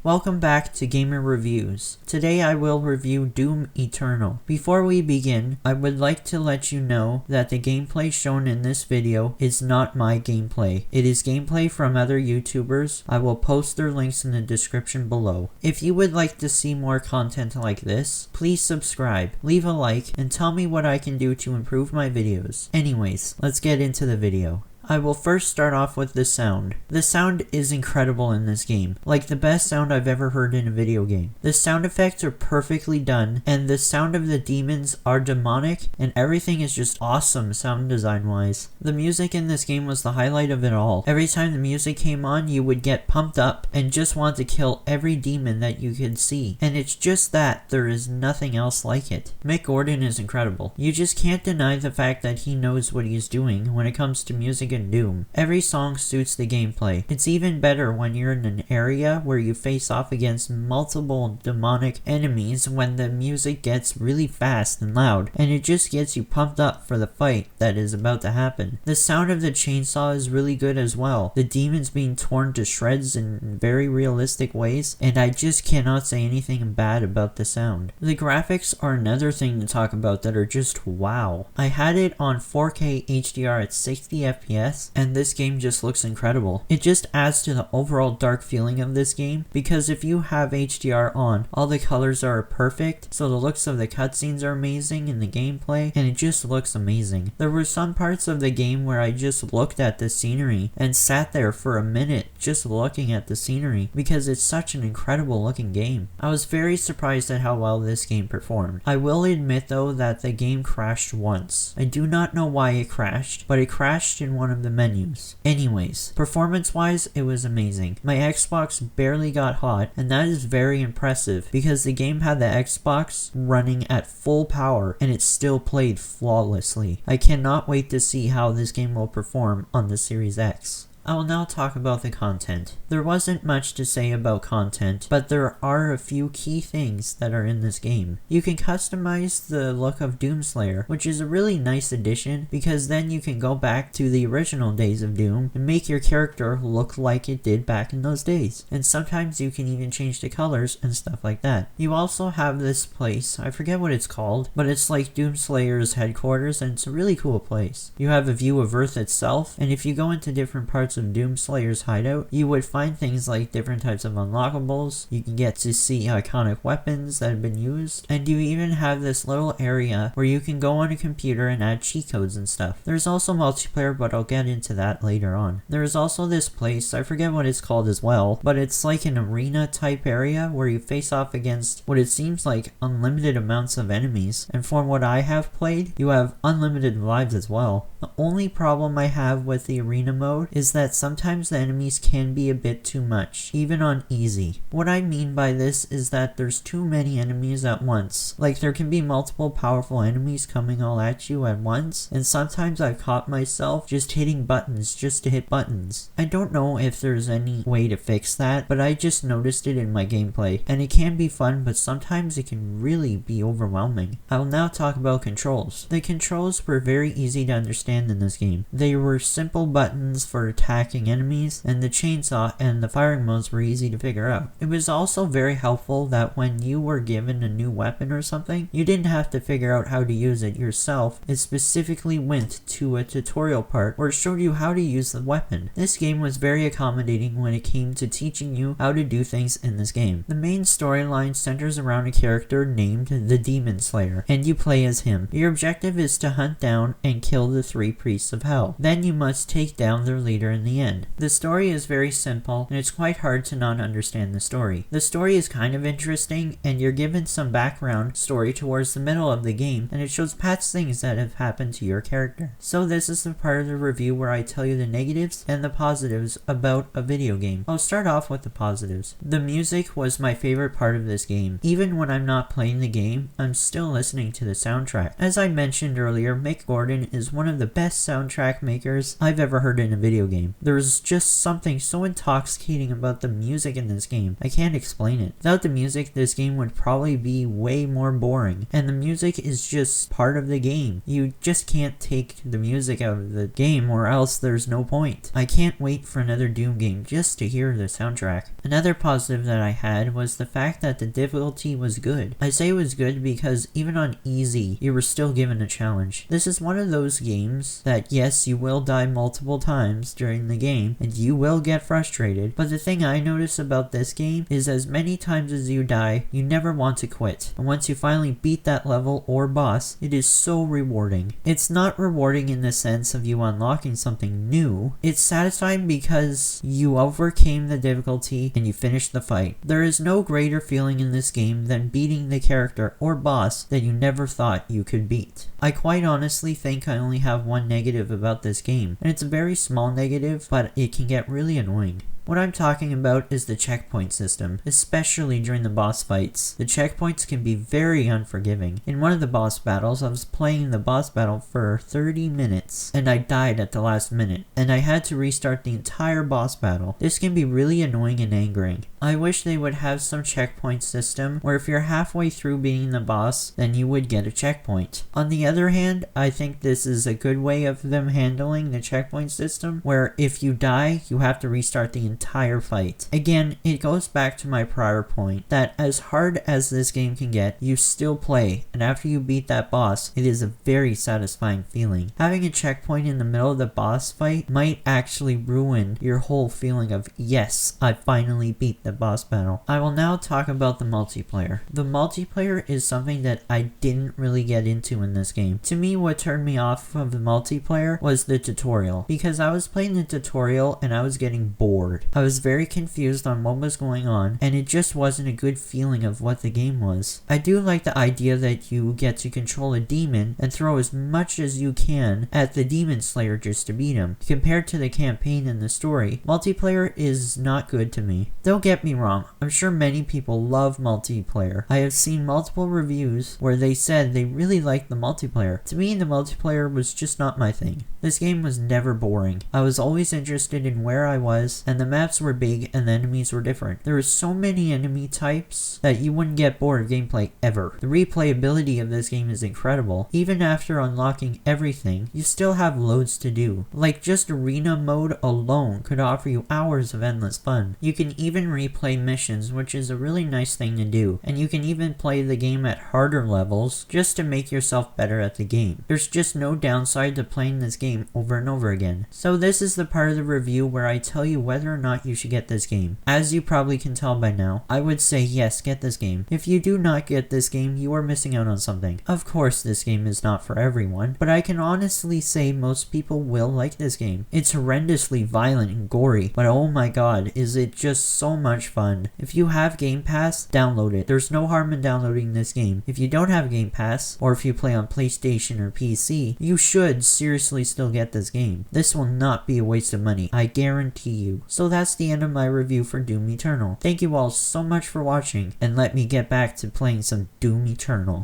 Welcome back to Gamer Reviews. Today I will review Doom Eternal. Before we begin, I would like to let you know that the gameplay shown in this video is not my gameplay. It is gameplay from other YouTubers. I will post their links in the description below. If you would like to see more content like this, please subscribe, leave a like, and tell me what I can do to improve my videos. Anyways, let's get into the video. I will first start off with the sound. The sound is incredible in this game, like the best sound I've ever heard in a video game. The sound effects are perfectly done, and the sound of the demons are demonic, and everything is just awesome sound design wise. The music in this game was the highlight of it all. Every time the music came on, you would get pumped up and just want to kill every demon that you could see. And it's just that, there is nothing else like it. Mick Gordon is incredible. You just can't deny the fact that he knows what he's doing when it comes to music and Doom. Every song suits the gameplay. It's even better when you're in an area where you face off against multiple demonic enemies when the music gets really fast and loud, and it just gets you pumped up for the fight that is about to happen. The sound of the chainsaw is really good as well. The demons being torn to shreds in very realistic ways, and I just cannot say anything bad about the sound. The graphics are another thing to talk about that are just wow. I had it on 4K HDR at 60 FPS, and this game just looks incredible. It just adds to the overall dark feeling of this game, because if you have HDR on, all the colors are perfect, so the looks of the cutscenes are amazing in the gameplay, and it just looks amazing. There were some parts of the game where I just looked at the scenery and sat there for a minute just looking at the scenery, because it's such an incredible looking game. I was very surprised at how well this game performed. I will admit though that the game crashed once. I do not know why it crashed, but it crashed in one of the menus. Anyways, performance wise, it was amazing. My Xbox barely got hot, and that is very impressive because the game had the Xbox running at full power and it still played flawlessly. I cannot wait to see how this game will perform on the Series X. I will now talk about the content. There wasn't much to say about content, but there are a few key things that are in this game. You can customize the look of Doomslayer, which is a really nice addition because then you can go back to the original days of Doom and make your character look like it did back in those days. And sometimes you can even change the colors and stuff like that. You also have this place, I forget what it's called, but it's like Doomslayer's headquarters, and it's a really cool place. You have a view of Earth itself, and if you go into different parts of Doomslayer's hideout, you would find things like different types of unlockables. You can get to see iconic weapons that have been used, and you even have this little area where you can go on a computer and add cheat codes and stuff. There's also multiplayer, but I'll get into that later on. There's also this place, I forget what it's called as well, but it's like an arena type area where you face off against what it seems like unlimited amounts of enemies, and from what I have played, you have unlimited lives as well. The only problem I have with the arena mode is that sometimes the enemies can be a bit too much, even on easy. What I mean by this is that there's too many enemies at once. Like there can be multiple powerful enemies coming all at you at once, and sometimes I've caught myself just hitting buttons just to hit buttons. I don't know if there's any way to fix that, but I just noticed it in my gameplay, and it can be fun, but sometimes it can really be overwhelming. I will now talk about controls. The controls were very easy to understand in this game. They were simple buttons for attacking enemies, and the chainsaw and the firing modes were easy to figure out. It was also very helpful that when you were given a new weapon or something, you didn't have to figure out how to use it yourself. It specifically went to a tutorial part where it showed you how to use the weapon. This game was very accommodating when it came to teaching you how to do things in this game. The main storyline centers around a character named the Demon Slayer, and you play as him. Your objective is to hunt down and kill the 3 priests of hell. Then you must take down their leader in the end. The story is very simple, and it's quite hard to not understand the story. The story is kind of interesting, and you're given some background story towards the middle of the game, and it shows past things that have happened to your character. So this is the part of the review where I tell you the negatives and the positives about a video game. I'll start off with the positives. The music was my favorite part of this game. Even when I'm not playing the game, I'm still listening to the soundtrack. As I mentioned earlier, Mick Gordon is one of the best soundtrack makers I've ever heard in a video game. game. There's just something so intoxicating about the music in this game. I can't explain it. Without the music, this game would probably be way more boring. And the music is just part of the game. You just can't take the music out of the game or else there's no point. I can't wait for another Doom game just to hear the soundtrack. Another positive that I had was the fact that the difficulty was good. I say it was good because even on easy, you were still given a challenge. This is one of those games that yes, you will die multiple times during the game and you will get frustrated, but the thing I notice about this game is as many times as you die, you never want to quit. And once you finally beat that level or boss, it is so rewarding. It's not rewarding in the sense of you unlocking something new. It's satisfying because you overcame the difficulty and you finished the fight. There is no greater feeling in this game than beating the character or boss that you never thought you could beat. I quite honestly think I only have one negative about this game, and it's a very small negative, but it can get really annoying. What I'm talking about is the checkpoint system, especially during the boss fights. The checkpoints can be very unforgiving. In one of the boss battles, I was playing the boss battle for 30 minutes, and I died at the last minute, and I had to restart the entire boss battle. This can be really annoying and angering. I wish they would have some checkpoint system where if you're halfway through beating the boss, then you would get a checkpoint. On the other hand, I think this is a good way of them handling the checkpoint system, where if you die, you have to restart the entire fight. Again, it goes back to my prior point that as hard as this game can get, you still play, and after you beat that boss, it is a very satisfying feeling. Having a checkpoint in the middle of the boss fight might actually ruin your whole feeling of, yes, I finally beat the boss battle. I will now talk about the multiplayer. The multiplayer is something that I didn't really get into in this game. To me, what turned me off of the multiplayer was the tutorial, because I was playing the tutorial and I was getting bored. I was very confused on what was going on, and it just wasn't a good feeling of what the game was. I do like the idea that you get to control a demon and throw as much as you can at the demon slayer just to beat him. Compared to the campaign and the story, multiplayer is not good to me. Don't get me wrong, I'm sure many people love multiplayer. I have seen multiple reviews where they said they really liked the multiplayer. To me, the multiplayer was just not my thing. This game was never boring. I was always interested in where I was, and the maps were big and the enemies were different. There were so many enemy types that you wouldn't get bored of gameplay ever. The replayability of this game is incredible. Even after unlocking everything, you still have loads to do. Like just arena mode alone could offer you hours of endless fun. You can even replay missions, which is a really nice thing to do, and you can even play the game at harder levels just to make yourself better at the game. There's just no downside to playing this game over and over again. So this is the part of the review where I tell you whether or not you should get this game. As you probably can tell by now, I would say yes, get this game. If you do not get this game, you are missing out on something. Of course, this game is not for everyone, but I can honestly say most people will like this game. It's horrendously violent and gory, but oh my god, is it just so much fun. If you have Game Pass, download it. There's no harm in downloading this game. If you don't have Game Pass, or if you play on PlayStation or PC, you should seriously still get this game. This will not be a waste of money, I guarantee you. So that's the end of my review for Doom Eternal. Thank you all so much for watching, and let me get back to playing some Doom Eternal.